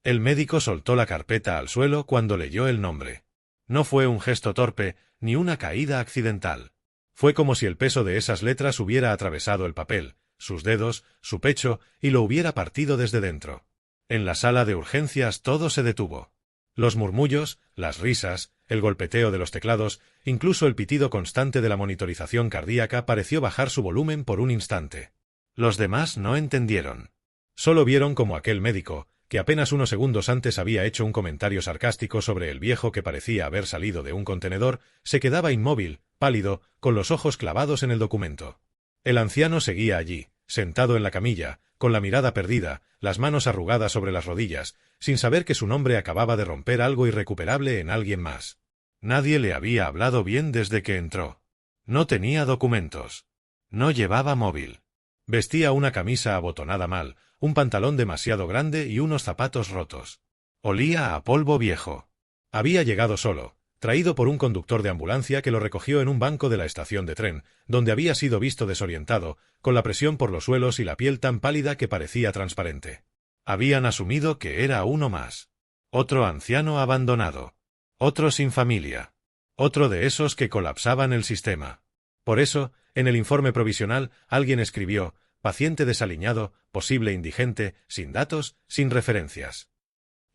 El médico soltó la carpeta al suelo cuando leyó el nombre. No fue un gesto torpe, ni una caída accidental. Fue como si el peso de esas letras hubiera atravesado el papel, sus dedos, su pecho, y lo hubiera partido desde dentro. En la sala de urgencias todo se detuvo. Los murmullos, las risas, el golpeteo de los teclados, incluso el pitido constante de la monitorización cardíaca pareció bajar su volumen por un instante. Los demás no entendieron. Solo vieron como aquel médico, que apenas unos segundos antes había hecho un comentario sarcástico sobre el viejo que parecía haber salido de un contenedor, se quedaba inmóvil, pálido, con los ojos clavados en el documento. El anciano seguía allí, sentado en la camilla, con la mirada perdida, las manos arrugadas sobre las rodillas, sin saber que su nombre acababa de romper algo irrecuperable en alguien más. Nadie le había hablado bien desde que entró. No tenía documentos. No llevaba móvil. Vestía una camisa abotonada mal, un pantalón demasiado grande y unos zapatos rotos. Olía a polvo viejo. Había llegado solo, traído por un conductor de ambulancia que lo recogió en un banco de la estación de tren, donde había sido visto desorientado, con la presión por los suelos y la piel tan pálida que parecía transparente. Habían asumido que era uno más. Otro anciano abandonado. Otro sin familia. Otro de esos que colapsaban el sistema. Por eso, en el informe provisional, alguien escribió: paciente desaliñado, posible indigente, sin datos, sin referencias.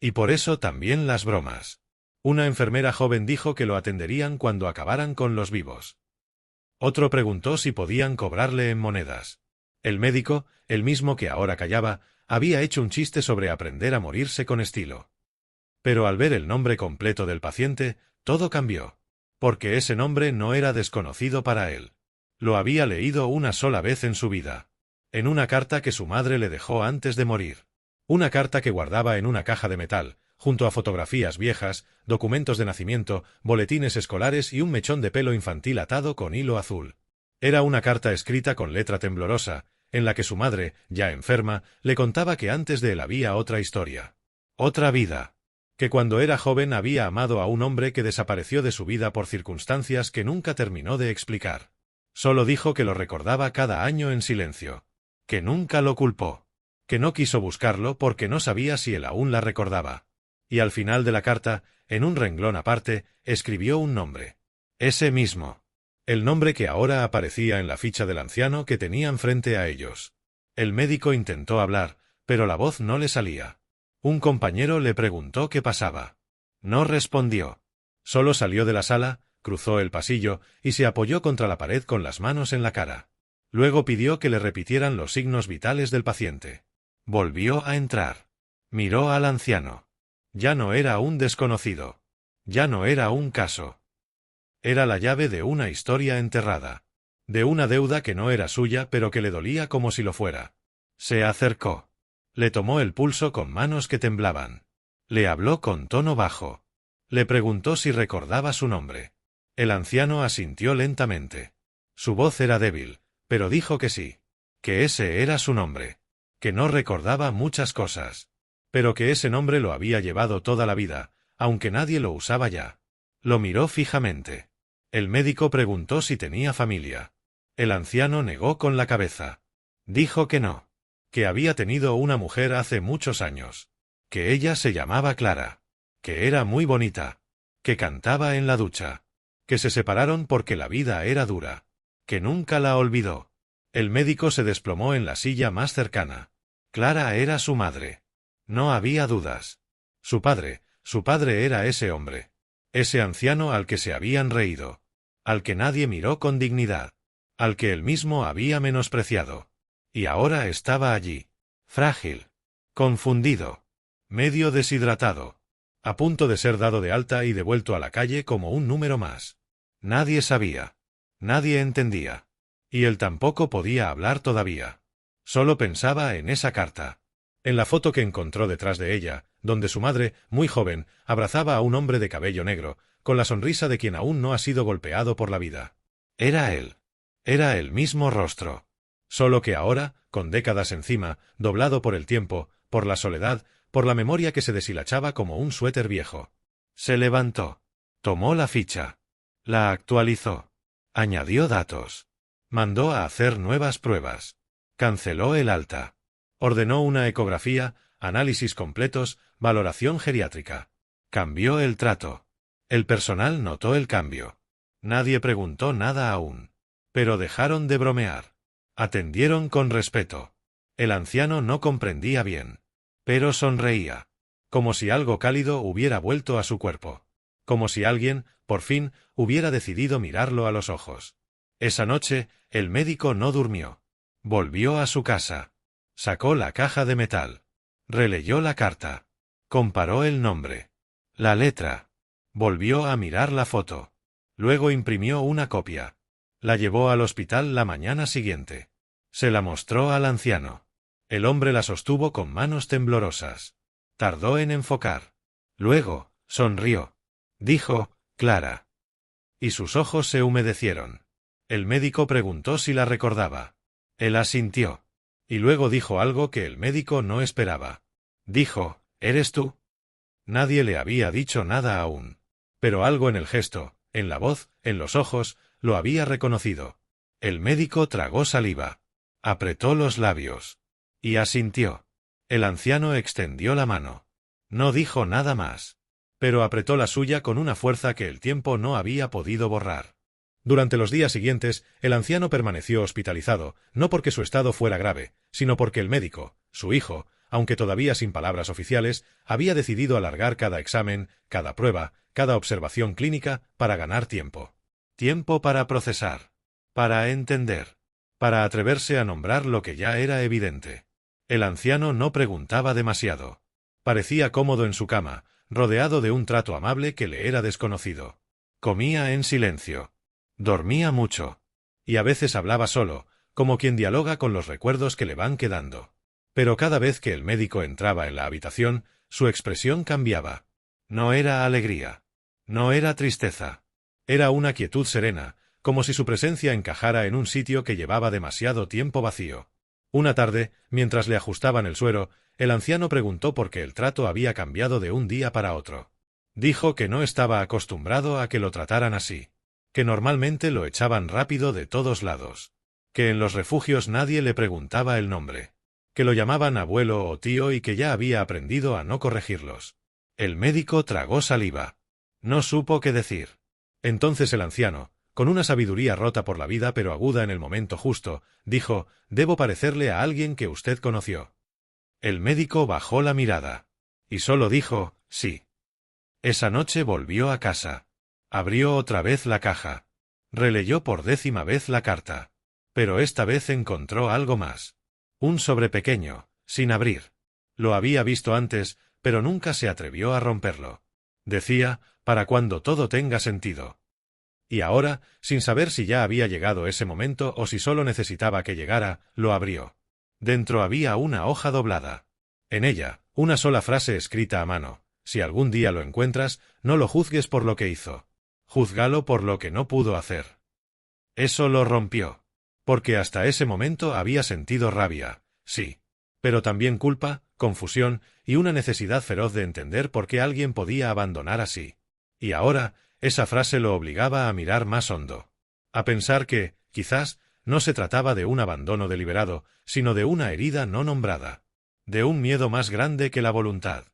Y por eso también las bromas. Una enfermera joven dijo que lo atenderían cuando acabaran con los vivos. Otro preguntó si podían cobrarle en monedas. El médico, el mismo que ahora callaba, había hecho un chiste sobre aprender a morirse con estilo. Pero al ver el nombre completo del paciente, todo cambió. Porque ese nombre no era desconocido para él. Lo había leído una sola vez en su vida. En una carta que su madre le dejó antes de morir. Una carta que guardaba en una caja de metal, junto a fotografías viejas, documentos de nacimiento, boletines escolares y un mechón de pelo infantil atado con hilo azul. Era una carta escrita con letra temblorosa, en la que su madre, ya enferma, le contaba que antes de él había otra historia. Otra vida. Que cuando era joven había amado a un hombre que desapareció de su vida por circunstancias que nunca terminó de explicar. Solo dijo que lo recordaba cada año en silencio. Que nunca lo culpó. Que no quiso buscarlo porque no sabía si él aún la recordaba. Y al final de la carta, en un renglón aparte, escribió un nombre. Ese mismo. El nombre que ahora aparecía en la ficha del anciano que tenían frente a ellos. El médico intentó hablar, pero la voz no le salía. Un compañero le preguntó qué pasaba. No respondió. Solo salió de la sala, cruzó el pasillo y se apoyó contra la pared con las manos en la cara. Luego pidió que le repitieran los signos vitales del paciente. Volvió a entrar. Miró al anciano. Ya no era un desconocido. Ya no era un caso. Era la llave de una historia enterrada. De una deuda que no era suya pero que le dolía como si lo fuera. Se acercó. Le tomó el pulso con manos que temblaban. Le habló con tono bajo. Le preguntó si recordaba su nombre. El anciano asintió lentamente. Su voz era débil, pero dijo que sí. Que ese era su nombre. Que no recordaba muchas cosas. Pero que ese nombre lo había llevado toda la vida, aunque nadie lo usaba ya. Lo miró fijamente. El médico preguntó si tenía familia. El anciano negó con la cabeza. Dijo que no. Que había tenido una mujer hace muchos años. Que ella se llamaba Clara. Que era muy bonita. Que cantaba en la ducha. Que se separaron porque la vida era dura. Que nunca la olvidó. El médico se desplomó en la silla más cercana. Clara era su madre. No había dudas. Su padre era ese hombre. Ese anciano al que se habían reído. Al que nadie miró con dignidad. Al que él mismo había menospreciado. Y ahora estaba allí. Frágil. Confundido. Medio deshidratado. A punto de ser dado de alta y devuelto a la calle como un número más. Nadie sabía. Nadie entendía. Y él tampoco podía hablar todavía. Solo pensaba en esa carta. En la foto que encontró detrás de ella, donde su madre, muy joven, abrazaba a un hombre de cabello negro, con la sonrisa de quien aún no ha sido golpeado por la vida. Era él. Era el mismo rostro. Solo que ahora, con décadas encima, doblado por el tiempo, por la soledad, por la memoria que se deshilachaba como un suéter viejo. Se levantó. Tomó la ficha. La actualizó. Añadió datos. Mandó a hacer nuevas pruebas. Canceló el alta. Ordenó una ecografía, análisis completos, Valoración geriátrica. Cambió el trato. El personal notó el cambio. Nadie preguntó nada aún. Pero dejaron de bromear. Atendieron con respeto. El anciano no comprendía bien. Pero sonreía. Como si algo cálido hubiera vuelto a su cuerpo. Como si alguien, por fin, hubiera decidido mirarlo a los ojos. Esa noche, el médico no durmió. Volvió a su casa. Sacó la caja de metal. Releyó la carta. Comparó el nombre. La letra. Volvió a mirar la foto. Luego imprimió una copia. La llevó al hospital la mañana siguiente. Se la mostró al anciano. El hombre la sostuvo con manos temblorosas. Tardó en enfocar. Luego, sonrió. Dijo, Clara. Y sus ojos se humedecieron. El médico preguntó si la recordaba. Él asintió. Y luego dijo algo que el médico no esperaba. Dijo, ¿eres tú? Nadie le había dicho nada aún. Pero algo en el gesto, en la voz, en los ojos, lo había reconocido. El médico tragó saliva. Apretó los labios. Y asintió. El anciano extendió la mano. No dijo nada más. Pero apretó la suya con una fuerza que el tiempo no había podido borrar. Durante los días siguientes, el anciano permaneció hospitalizado, no porque su estado fuera grave, sino porque el médico, su hijo, aunque todavía sin palabras oficiales, había decidido alargar cada examen, cada prueba, cada observación clínica para ganar tiempo. Tiempo para procesar. Para entender. Para atreverse a nombrar lo que ya era evidente. El anciano no preguntaba demasiado. Parecía cómodo en su cama, rodeado de un trato amable que le era desconocido. Comía en silencio. Dormía mucho. Y a veces hablaba solo, como quien dialoga con los recuerdos que le van quedando. Pero cada vez que el médico entraba en la habitación, su expresión cambiaba. No era alegría. No era tristeza. Era una quietud serena, como si su presencia encajara en un sitio que llevaba demasiado tiempo vacío. Una tarde, mientras le ajustaban el suero, el anciano preguntó por qué el trato había cambiado de un día para otro. Dijo que no estaba acostumbrado a que lo trataran así. Que normalmente lo echaban rápido de todos lados. Que en los refugios nadie le preguntaba el nombre. Que lo llamaban abuelo o tío y que ya había aprendido a no corregirlos. El médico tragó saliva. No supo qué decir. Entonces el anciano, con una sabiduría rota por la vida pero aguda en el momento justo, dijo, «Debo parecerle a alguien que usted conoció». El médico bajó la mirada. Y solo dijo, «Sí». Esa noche volvió a casa. Abrió otra vez la caja. Releyó por 10ª vez la carta. Pero esta vez encontró algo más. Un sobre pequeño, sin abrir. Lo había visto antes, pero nunca se atrevió a romperlo. Decía, para cuando todo tenga sentido. Y ahora, sin saber si ya había llegado ese momento o si solo necesitaba que llegara, lo abrió. Dentro había una hoja doblada. En ella, una sola frase escrita a mano. Si algún día lo encuentras, no lo juzgues por lo que hizo. Júzgalo por lo que no pudo hacer. Eso lo rompió. Porque hasta ese momento había sentido rabia, sí. Pero también culpa, confusión y una necesidad feroz de entender por qué alguien podía abandonar así. Y ahora, esa frase lo obligaba a mirar más hondo. A pensar que, quizás, no se trataba de un abandono deliberado, sino de una herida no nombrada. De un miedo más grande que la voluntad.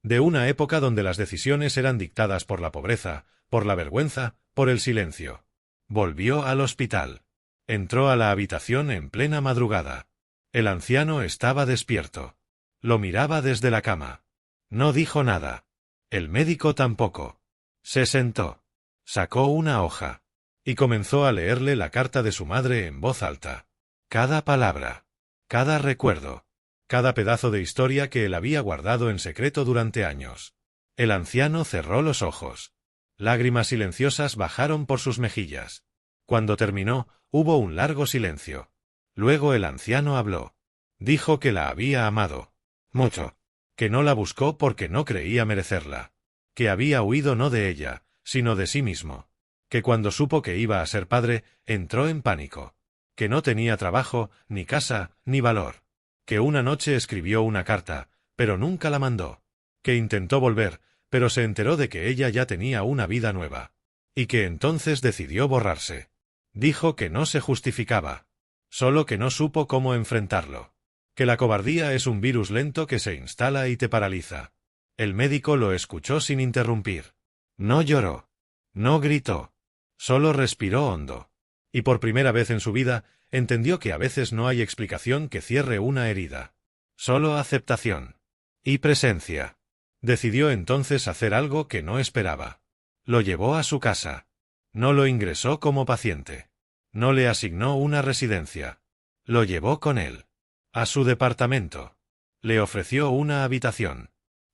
De una época donde las decisiones eran dictadas por la pobreza, por la vergüenza, por el silencio. Volvió al hospital. Entró a la habitación en plena madrugada. El anciano estaba despierto. Lo miraba desde la cama. No dijo nada. El médico tampoco. Se sentó. Sacó una hoja. Y comenzó a leerle la carta de su madre en voz alta. Cada palabra. Cada recuerdo. Cada pedazo de historia que él había guardado en secreto durante años. El anciano cerró los ojos. Lágrimas silenciosas bajaron por sus mejillas. Cuando terminó, hubo un largo silencio. Luego el anciano habló. Dijo que la había amado. Mucho. Que no la buscó porque no creía merecerla. Que había huido no de ella, sino de sí mismo. Que cuando supo que iba a ser padre, entró en pánico. Que no tenía trabajo, ni casa, ni valor. Que una noche escribió una carta, pero nunca la mandó. Que intentó volver, pero se enteró de que ella ya tenía una vida nueva. Y que entonces decidió borrarse. Dijo que no se justificaba. Solo que no supo cómo enfrentarlo. Que la cobardía es un virus lento que se instala y te paraliza. El médico lo escuchó sin interrumpir. No lloró. No gritó. Solo respiró hondo. Y por primera vez en su vida, entendió que a veces no hay explicación que cierre una herida. Solo aceptación. Y presencia. Decidió entonces hacer algo que no esperaba. Lo llevó a su casa. No lo ingresó como paciente. No le asignó una residencia. Lo llevó con él. A su departamento. Le ofreció una habitación.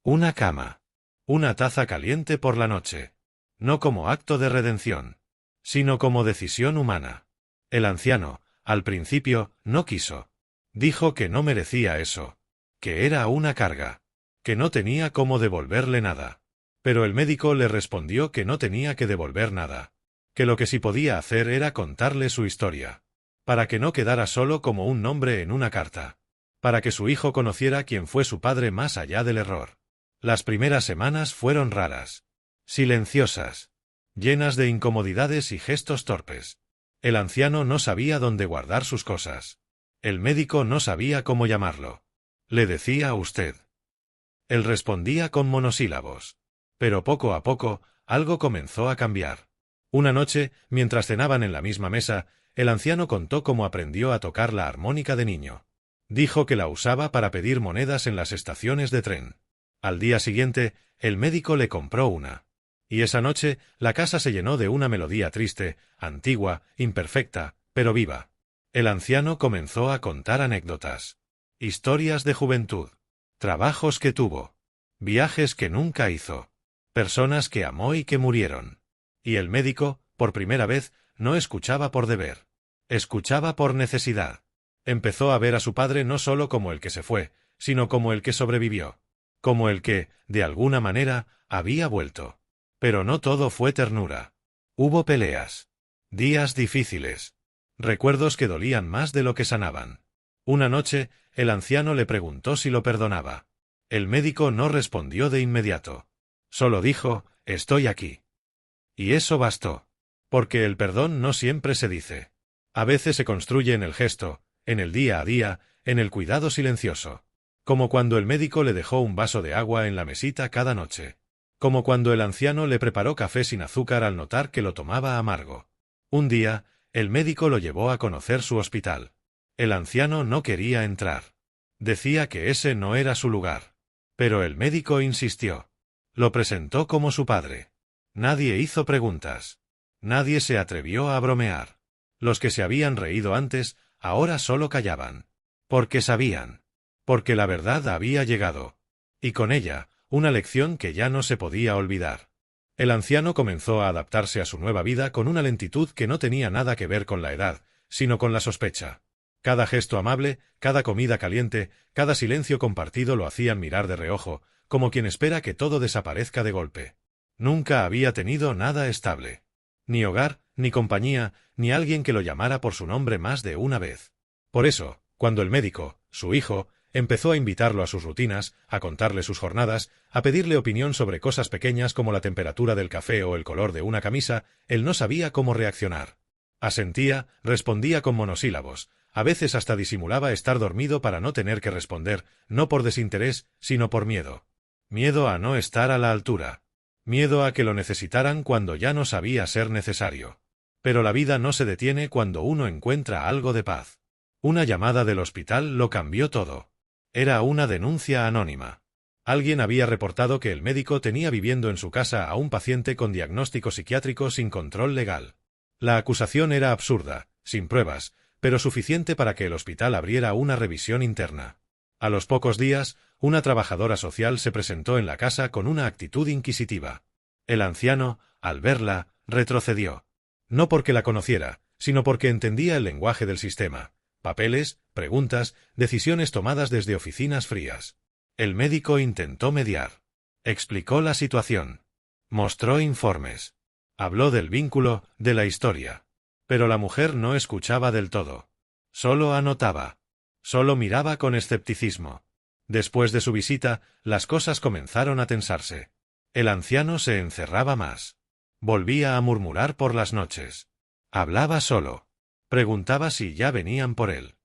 Una cama. Una taza caliente por la noche. No como acto de redención, sino como decisión humana. El anciano, al principio, no quiso. Dijo que no merecía eso. Que era una carga. Que no tenía cómo devolverle nada. Pero el médico le respondió que no tenía que devolver nada. Que lo que sí podía hacer era contarle su historia. Para que no quedara solo como un nombre en una carta. Para que su hijo conociera quién fue su padre más allá del error. Las primeras semanas fueron raras. Silenciosas. Llenas de incomodidades y gestos torpes. El anciano no sabía dónde guardar sus cosas. El médico no sabía cómo llamarlo. Le decía usted. Él respondía con monosílabos. Pero poco a poco, algo comenzó a cambiar. Una noche, mientras cenaban en la misma mesa, el anciano contó cómo aprendió a tocar la armónica de niño. Dijo que la usaba para pedir monedas en las estaciones de tren. Al día siguiente, el médico le compró una. Y esa noche, la casa se llenó de una melodía triste, antigua, imperfecta, pero viva. El anciano comenzó a contar anécdotas. Historias de juventud. Trabajos que tuvo. Viajes que nunca hizo. Personas que amó y que murieron. Y el médico, por primera vez, no escuchaba por deber. Escuchaba por necesidad. Empezó a ver a su padre no solo como el que se fue, sino como el que sobrevivió. Como el que, de alguna manera, había vuelto. Pero no todo fue ternura. Hubo peleas. Días difíciles. Recuerdos que dolían más de lo que sanaban. Una noche, el anciano le preguntó si lo perdonaba. El médico no respondió de inmediato. Solo dijo, estoy aquí. Y eso bastó. Porque el perdón no siempre se dice. A veces se construye en el gesto, en el día a día, en el cuidado silencioso. Como cuando el médico le dejó un vaso de agua en la mesita cada noche. Como cuando el anciano le preparó café sin azúcar al notar que lo tomaba amargo. Un día, el médico lo llevó a conocer su hospital. El anciano no quería entrar. Decía que ese no era su lugar. Pero el médico insistió. Lo presentó como su padre. Nadie hizo preguntas. Nadie se atrevió a bromear. Los que se habían reído antes, ahora solo callaban. Porque sabían. Porque la verdad había llegado. Y con ella, una lección que ya no se podía olvidar. El anciano comenzó a adaptarse a su nueva vida con una lentitud que no tenía nada que ver con la edad, sino con la sospecha. Cada gesto amable, cada comida caliente, cada silencio compartido lo hacían mirar de reojo, como quien espera que todo desaparezca de golpe. Nunca había tenido nada estable. Ni hogar, ni compañía, ni alguien que lo llamara por su nombre más de una vez. Por eso, cuando el médico, su hijo, empezó a invitarlo a sus rutinas, a contarle sus jornadas, a pedirle opinión sobre cosas pequeñas como la temperatura del café o el color de una camisa, él no sabía cómo reaccionar. Asentía, respondía con monosílabos, a veces hasta disimulaba estar dormido para no tener que responder, no por desinterés, sino por miedo. Miedo a no estar a la altura. Miedo a que lo necesitaran cuando ya no sabía ser necesario. Pero la vida no se detiene cuando uno encuentra algo de paz. Una llamada del hospital lo cambió todo. Era una denuncia anónima. Alguien había reportado que el médico tenía viviendo en su casa a un paciente con diagnóstico psiquiátrico sin control legal. La acusación era absurda, sin pruebas, pero suficiente para que el hospital abriera una revisión interna. A los pocos días, una trabajadora social se presentó en la casa con una actitud inquisitiva. El anciano, al verla, retrocedió. No porque la conociera, sino porque entendía el lenguaje del sistema. Papeles, preguntas, decisiones tomadas desde oficinas frías. El médico intentó mediar. Explicó la situación. Mostró informes. Habló del vínculo, de la historia. Pero la mujer no escuchaba del todo. Solo anotaba. Solo miraba con escepticismo. Después de su visita, las cosas comenzaron a tensarse. El anciano se encerraba más. Volvía a murmurar por las noches. Hablaba solo. Preguntaba si ya venían por él.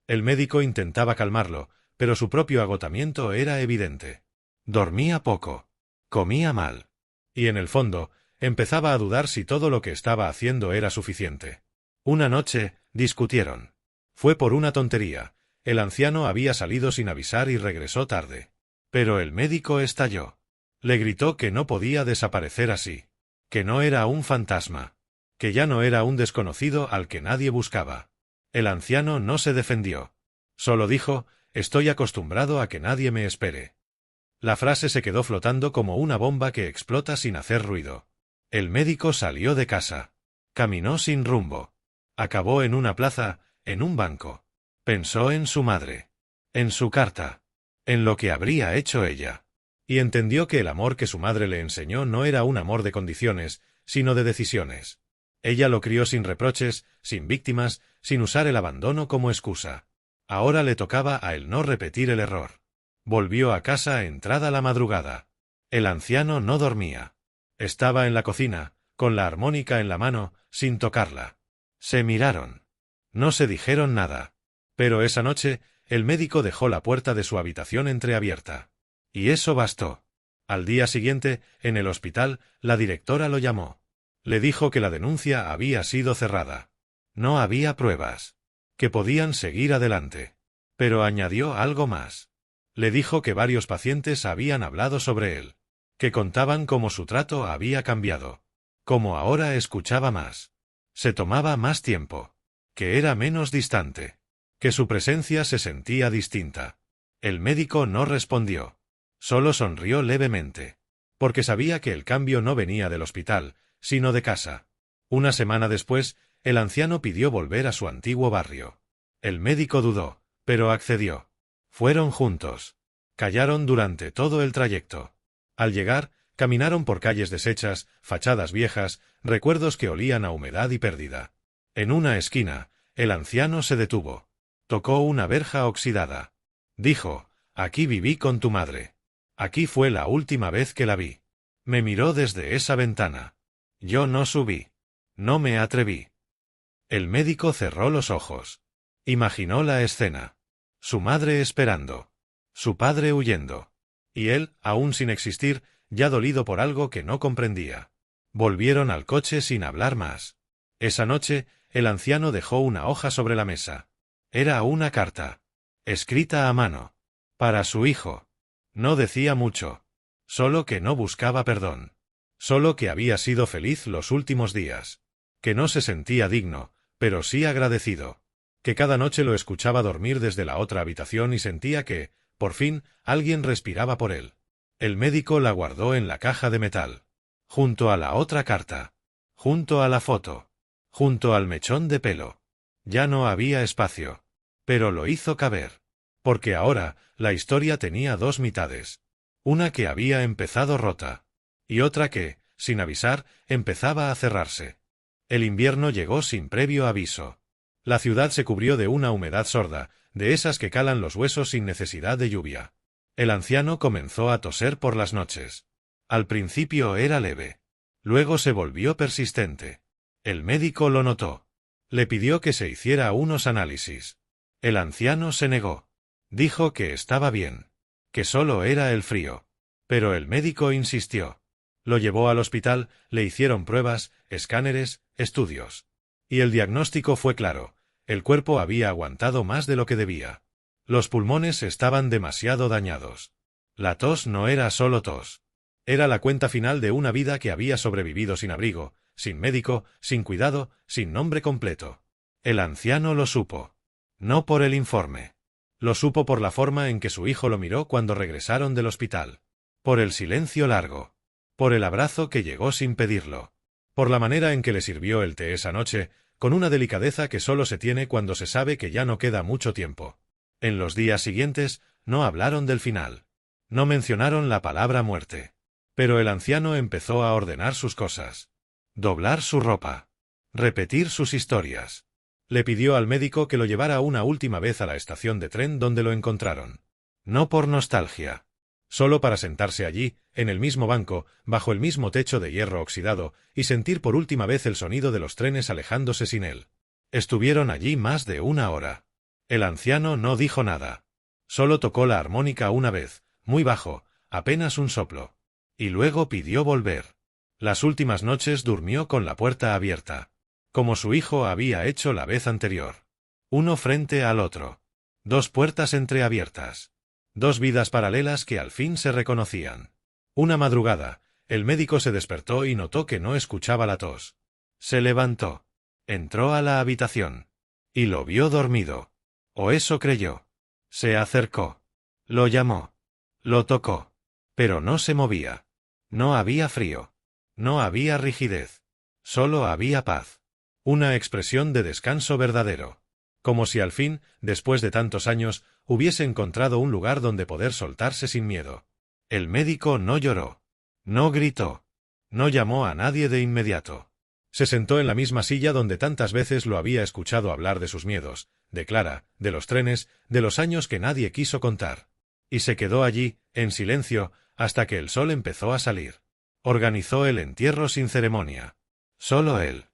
El médico intentaba calmarlo, pero su propio agotamiento era evidente. Dormía poco. Comía mal. Y en el fondo, empezaba a dudar si todo lo que estaba haciendo era suficiente. Una noche, discutieron. Fue por una tontería. El anciano había salido sin avisar y regresó tarde. Pero el médico estalló. Le gritó que no podía desaparecer así. Que no era un fantasma. Que ya no era un desconocido al que nadie buscaba. El anciano no se defendió. Solo dijo: «Estoy acostumbrado a que nadie me espere». La frase se quedó flotando como una bomba que explota sin hacer ruido. El médico salió de casa. Caminó sin rumbo. Acabó en una plaza, en un banco. Pensó en su madre. En su carta. En lo que habría hecho ella. Y entendió que el amor que su madre le enseñó no era un amor de condiciones, sino de decisiones. Ella lo crió sin reproches, sin víctimas, sin usar el abandono como excusa. Ahora le tocaba a él no repetir el error. Volvió a casa entrada la madrugada. El anciano no dormía. Estaba en la cocina, con la armónica en la mano, sin tocarla. Se miraron. No se dijeron nada. Pero esa noche, el médico dejó la puerta de su habitación entreabierta. Y eso bastó. Al día siguiente, en el hospital, la directora lo llamó. Le dijo que la denuncia había sido cerrada. No había pruebas. Que podían seguir adelante. Pero añadió algo más. Le dijo que varios pacientes habían hablado sobre él. Que contaban cómo su trato había cambiado. Cómo ahora escuchaba más. Se tomaba más tiempo. Que era menos distante. Que su presencia se sentía distinta. El médico no respondió. Solo sonrió levemente. Porque sabía que el cambio no venía del hospital, sino de casa. Una semana después, el anciano pidió volver a su antiguo barrio. El médico dudó, pero accedió. Fueron juntos. Callaron durante todo el trayecto. Al llegar, caminaron por calles deshechas, fachadas viejas, recuerdos que olían a humedad y pérdida. En una esquina, el anciano se detuvo. Tocó una verja oxidada. Dijo: «Aquí viví con tu madre. Aquí fue la última vez que la vi. Me miró desde esa ventana. Yo no subí. No me atreví». El médico cerró los ojos. Imaginó la escena. Su madre esperando. Su padre huyendo. Y él, aún sin existir, ya dolido por algo que no comprendía. Volvieron al coche sin hablar más. Esa noche, el anciano dejó una hoja sobre la mesa. Era una carta. Escrita a mano. Para su hijo. No decía mucho. Solo que no buscaba perdón. Solo que había sido feliz los últimos días. Que no se sentía digno, pero sí agradecido. Que cada noche lo escuchaba dormir desde la otra habitación y sentía que, por fin, alguien respiraba por él. El médico la guardó en la caja de metal. Junto a la otra carta. Junto a la foto. Junto al mechón de pelo. Ya no había espacio. Pero lo hizo caber. Porque ahora, la historia tenía dos mitades. Una que había empezado rota. Y otra que, sin avisar, empezaba a cerrarse. El invierno llegó sin previo aviso. La ciudad se cubrió de una humedad sorda, de esas que calan los huesos sin necesidad de lluvia. El anciano comenzó a toser por las noches. Al principio era leve. Luego se volvió persistente. El médico lo notó. Le pidió que se hiciera unos análisis. El anciano se negó. Dijo que estaba bien. Que solo era el frío. Pero el médico insistió. Lo llevó al hospital, le hicieron pruebas, escáneres, estudios. Y el diagnóstico fue claro. El cuerpo había aguantado más de lo que debía. Los pulmones estaban demasiado dañados. La tos no era solo tos. Era la cuenta final de una vida que había sobrevivido sin abrigo, sin médico, sin cuidado, sin nombre completo. El anciano lo supo. No por el informe. Lo supo por la forma en que su hijo lo miró cuando regresaron del hospital. Por el silencio largo. Por el abrazo que llegó sin pedirlo. Por la manera en que le sirvió el té esa noche, con una delicadeza que solo se tiene cuando se sabe que ya no queda mucho tiempo. En los días siguientes, no hablaron del final. No mencionaron la palabra muerte. Pero el anciano empezó a ordenar sus cosas. Doblar su ropa. Repetir sus historias. Le pidió al médico que lo llevara una última vez a la estación de tren donde lo encontraron. No por nostalgia. Solo para sentarse allí, en el mismo banco, bajo el mismo techo de hierro oxidado, y sentir por última vez el sonido de los trenes alejándose sin él. Estuvieron allí más de una hora. El anciano no dijo nada. Solo tocó la armónica una vez, muy bajo, apenas un soplo. Y luego pidió volver. Las últimas noches durmió con la puerta abierta, como su hijo había hecho la vez anterior. Uno frente al otro. Dos puertas entreabiertas. Dos vidas paralelas que al fin se reconocían. Una madrugada, el médico se despertó y notó que no escuchaba la tos. Se levantó. Entró a la habitación. Y lo vio dormido. O eso creyó. Se acercó. Lo llamó. Lo tocó. Pero no se movía. No había frío. No había rigidez. Solo había paz. Una expresión de descanso verdadero. Como si al fin, después de tantos años, hubiese encontrado un lugar donde poder soltarse sin miedo. El médico no lloró. No gritó. No llamó a nadie de inmediato. Se sentó en la misma silla donde tantas veces lo había escuchado hablar de sus miedos, de Clara, de los trenes, de los años que nadie quiso contar. Y se quedó allí, en silencio, hasta que el sol empezó a salir. Organizó el entierro sin ceremonia. Solo él.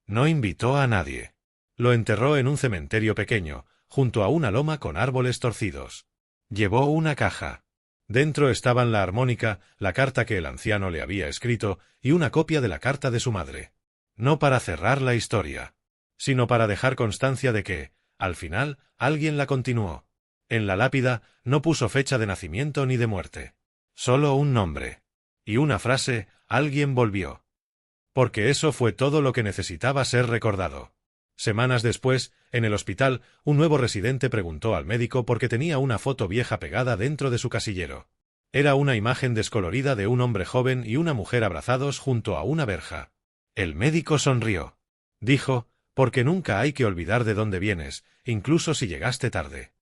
No invitó a nadie. Lo enterró en un cementerio pequeño, junto a una loma con árboles torcidos. Llevó una caja. Dentro estaban la armónica, la carta que el anciano le había escrito y una copia de la carta de su madre. No para cerrar la historia, sino para dejar constancia de que, al final, alguien la continuó. En la lápida no puso fecha de nacimiento ni de muerte. Solo un nombre. Y una frase: alguien volvió. Porque eso fue todo lo que necesitaba ser recordado. Semanas después, en el hospital, un nuevo residente preguntó al médico por qué tenía una foto vieja pegada dentro de su casillero. Era una imagen descolorida de un hombre joven y una mujer abrazados junto a una verja. El médico sonrió. Dijo: porque nunca hay que olvidar de dónde vienes, incluso si llegaste tarde.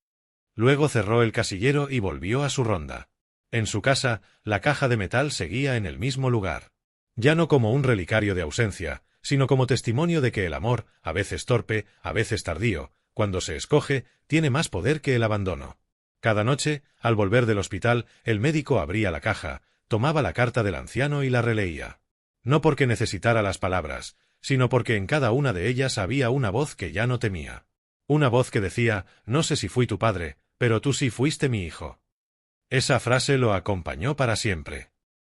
Luego cerró el casillero y volvió a su ronda. En su casa, la caja de metal seguía en el mismo lugar. Ya no como un relicario de ausencia, sino como testimonio de que el amor, a veces torpe, a veces tardío, cuando se escoge, tiene más poder que el abandono. Cada noche, al volver del hospital, el médico abría la caja, tomaba la carta del anciano y la releía. No porque necesitara las palabras, sino porque en cada una de ellas había una voz que ya no temía. Una voz que decía: no sé si fui tu padre, pero tú sí fuiste mi hijo. Esa frase lo acompañó para siempre.